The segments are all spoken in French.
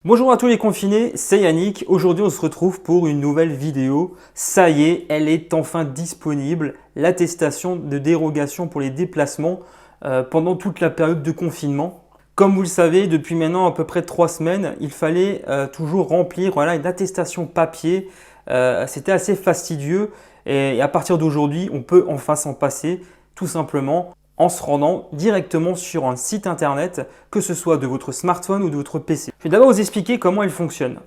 Bonjour à tous les confinés, c'est Yannick. Aujourd'hui, on se retrouve pour une nouvelle vidéo. Ça y est, elle est enfin disponible. L'attestation de dérogation pour les déplacements pendant toute la période de confinement. Comme vous le savez, depuis maintenant à peu près 3 semaines, il fallait toujours remplir une attestation papier. C'était assez fastidieux et à partir d'aujourd'hui, on peut enfin s'en passer tout simplement en se rendant directement sur un site internet, que ce soit de votre smartphone ou de votre PC. Je vais d'abord vous expliquer comment il fonctionne.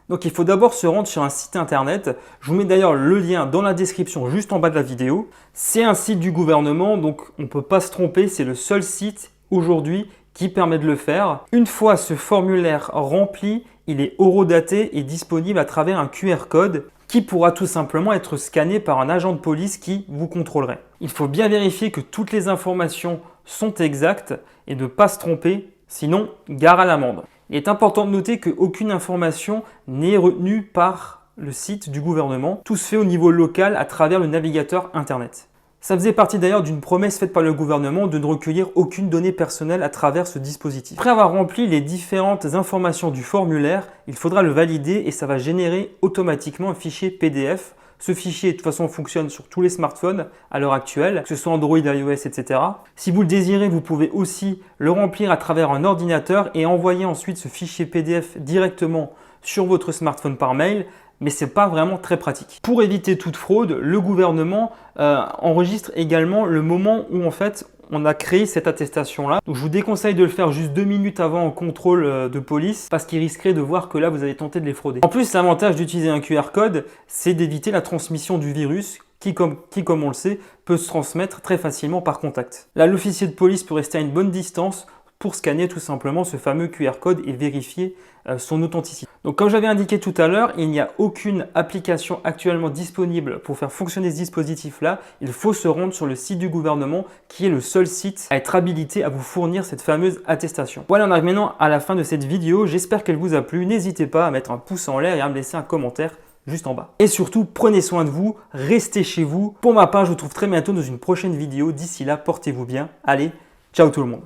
Donc il faut d'abord se rendre sur un site internet. Je vous mets d'ailleurs le lien dans la description juste en bas de la vidéo. C'est un site du gouvernement, donc on ne peut pas se tromper, c'est le seul site aujourd'hui qui permet de le faire. Une fois ce formulaire rempli, il est horodaté et disponible à travers un QR code qui pourra tout simplement être scanné par un agent de police qui vous contrôlerait. Il faut bien vérifier que toutes les informations sont exactes et ne pas se tromper, sinon gare à l'amende. Il est important de noter qu'aucune information n'est retenue par le site du gouvernement. Tout se fait au niveau local à travers le navigateur internet. Ça faisait partie d'ailleurs d'une promesse faite par le gouvernement de ne recueillir aucune donnée personnelle à travers ce dispositif. Après avoir rempli les différentes informations du formulaire, il faudra le valider et ça va générer automatiquement un fichier PDF. Ce fichier de toute façon fonctionne sur tous les smartphones à l'heure actuelle, que ce soit Android, iOS, etc. Si vous le désirez, vous pouvez aussi le remplir à travers un ordinateur et envoyer ensuite ce fichier PDF directement sur votre smartphone par mail. Mais ce n'est pas vraiment très pratique. Pour éviter toute fraude, le gouvernement enregistre également le moment où en fait on a créé cette attestation-là. Donc je vous déconseille de le faire juste 2 minutes avant un contrôle de police parce qu'il risquerait de voir que là vous avez tenté de les frauder. En plus, l'avantage d'utiliser un QR code, c'est d'éviter la transmission du virus qui, comme on le sait, peut se transmettre très facilement par contact. Là, l'officier de police peut rester à une bonne distance pour scanner tout simplement ce fameux QR code et vérifier son authenticité. Donc comme j'avais indiqué tout à l'heure, il n'y a aucune application actuellement disponible pour faire fonctionner ce dispositif-là. Il faut se rendre sur le site du gouvernement qui est le seul site à être habilité à vous fournir cette fameuse attestation. Voilà, on arrive maintenant à la fin de cette vidéo. J'espère qu'elle vous a plu. N'hésitez pas à mettre un pouce en l'air et à me laisser un commentaire juste en bas. Et surtout, prenez soin de vous, restez chez vous. Pour ma part, je vous retrouve très bientôt dans une prochaine vidéo. D'ici là, portez-vous bien. Allez, ciao tout le monde.